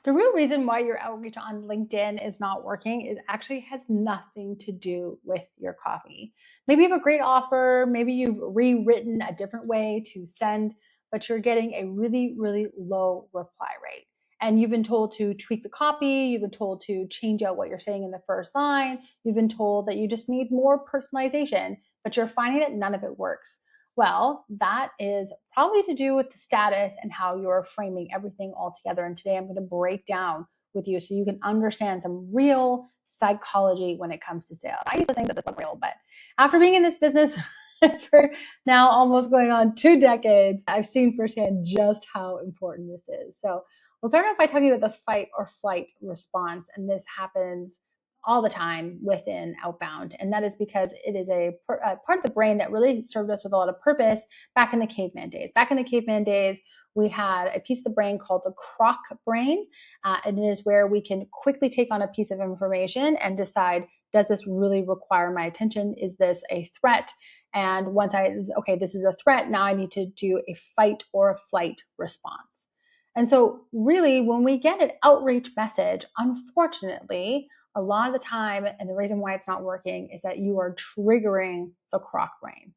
The real reason why your outreach on LinkedIn is not working is actually has nothing to do with your copy. Maybe you have a great offer, maybe you've rewritten a different way to send, but you're getting a really, really low reply rate. And you've been told to tweak the copy, you've been told to change out what you're saying in the first line, you've been told that you just need more personalization, but you're finding that none of it works. Well, that is probably to do with the status and how you're framing everything all together. And today I'm going to break down with you so you can understand some real psychology when it comes to sales. I used to think that this was real, but after being in this business for now almost going on 2 decades, I've seen firsthand just how important this is. So we'll start off by talking about the fight or flight response. And this happens all the time within outbound. And that is because it is a part of the brain that really served us with a lot of purpose back in the caveman days. Back in the caveman days, we had a piece of the brain called the croc brain. And it is where we can quickly take on a piece of information and decide, does this really require my attention? Is this a threat? And once okay, this is a threat, now I need to do a fight or a flight response. And so really, when we get an outreach message, unfortunately, a lot of the time, and the reason why it's not working is that you are triggering the croc brain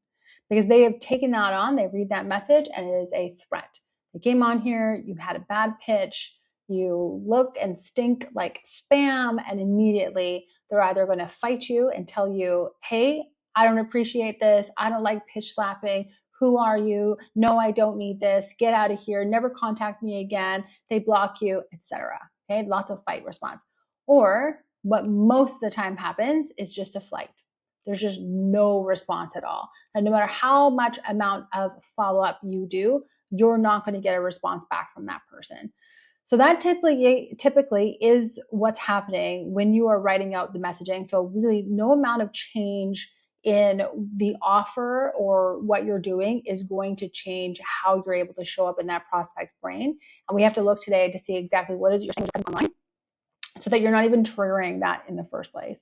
because they have taken that on, they read that message, and it is a threat. They came on here, you had a bad pitch, you look and stink like spam, and immediately they're either going to fight you and tell you, hey, I don't appreciate this, I don't like pitch slapping, who are you? No, I don't need this, get out of here, never contact me again, they block you, etc. Okay, lots of fight response. Or what most of the time happens is just a flight. There's just no response at all. And no matter how much amount of follow-up you do, you're not going to get a response back from that person. So that typically is what's happening when you are writing out the messaging. So really no amount of change in the offer or what you're doing is going to change how you're able to show up in that prospect's brain. And we have to look today to see exactly what is your saying online, so that you're not even triggering that in the first place.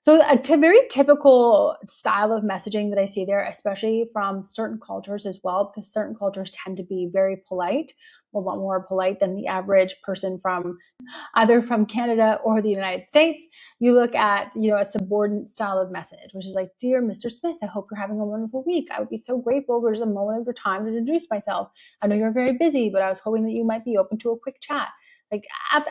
So a very typical style of messaging that I see there, especially from certain cultures as well, because certain cultures tend to be very polite, a lot more polite than the average person from either from Canada or the United States. You look at, a subordinate style of message, which is like, dear Mr. Smith, I hope you're having a wonderful week. I would be so grateful if there's a moment of your time to introduce myself. I know you're very busy, but I was hoping that you might be open to a quick chat. Like,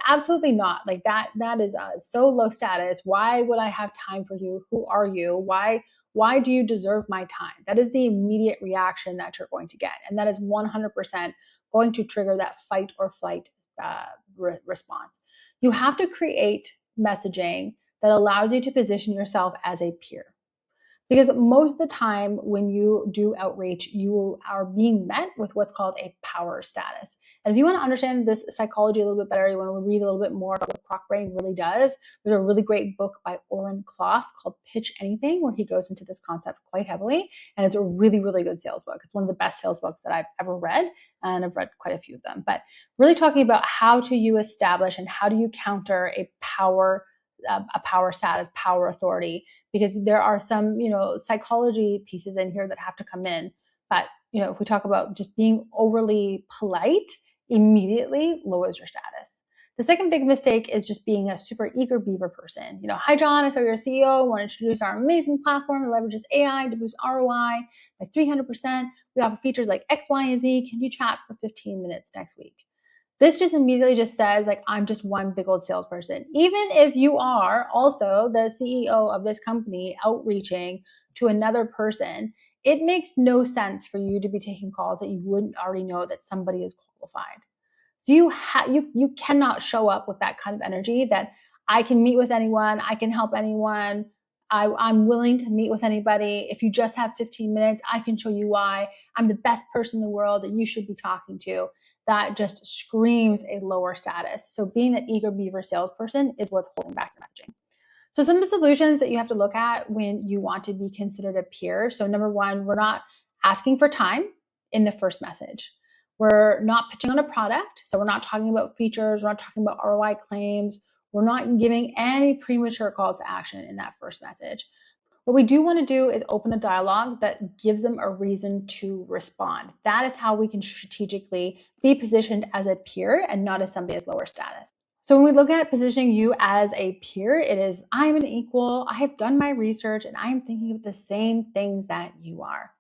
absolutely not. Like that is so low status. Why would I have time for you? Who are you? Why do you deserve my time? That is the immediate reaction that you're going to get. And that is 100% going to trigger that fight or flight response. You have to create messaging that allows you to position yourself as a peer. Because most of the time when you do outreach, you are being met with what's called a power status. And if you want to understand this psychology a little bit better, you want to read a little bit more about what croc brain really does, there's a really great book by Oren Clough called Pitch Anything, where he goes into this concept quite heavily. And it's a really, really good sales book. It's one of the best sales books that I've ever read, and I've read quite a few of them. But really talking about how do you establish and how do you counter a power status, power authority, because there are some, psychology pieces in here that have to come in. But, if we talk about just being overly polite, immediately lowers your status. The second big mistake is just being a super eager beaver person. Hi, John, I saw you're a CEO. I want to introduce our amazing platform that leverages AI to boost ROI by 300%. We offer features like X, Y, and Z. Can you chat for 15 minutes next week? This just immediately just says, like, I'm just one big old salesperson. Even if you are also the CEO of this company outreaching to another person, it makes no sense for you to be taking calls that you wouldn't already know that somebody is qualified. So you cannot show up with that kind of energy that I can meet with anyone, I can help anyone, I'm willing to meet with anybody. If you just have 15 minutes, I can show you why I'm the best person in the world that you should be talking to. That just screams a lower status. So being an eager beaver salesperson is what's holding back your messaging. So some of the solutions that you have to look at when you want to be considered a peer. So number one, we're not asking for time in the first message. We're not pitching on a product. So we're not talking about features. We're not talking about ROI claims. We're not giving any premature calls to action in that first message. What we do want to do is open a dialogue that gives them a reason to respond. That is how we can strategically be positioned as a peer and not as somebody as lower status. So when we look at positioning you as a peer, it is I'm an equal, I have done my research, and I am thinking of the same things that you are.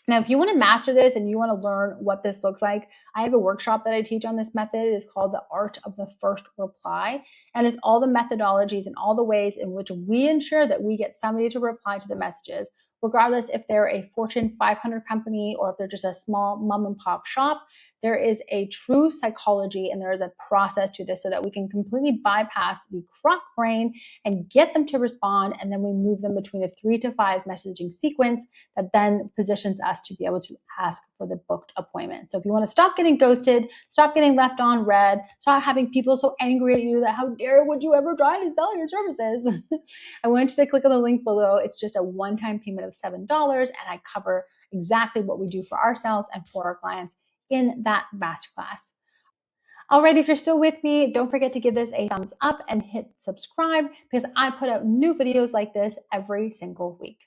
Now, if you want to master this and you want to learn what this looks like, I have a workshop that I teach on this method. It's called The Art of the First Reply. And it's all the methodologies and all the ways in which we ensure that we get somebody to reply to the messages, regardless if they're a Fortune 500 company or if they're just a small mom and pop shop. There is a true psychology and there is a process to this so that we can completely bypass the crock brain and get them to respond. And then we move them between a 3 to 5 messaging sequence that then positions us to be able to ask for the booked appointment. So if you want to stop getting ghosted, stop getting left on red, stop having people so angry at you that how dare would you ever try to sell your services, I want you to click on the link below. It's just a one-time payment of $7, and I cover exactly what we do for ourselves and for our clients in that masterclass. Alright, if you're still with me, don't forget to give this a thumbs up and hit subscribe because I put out new videos like this every single week.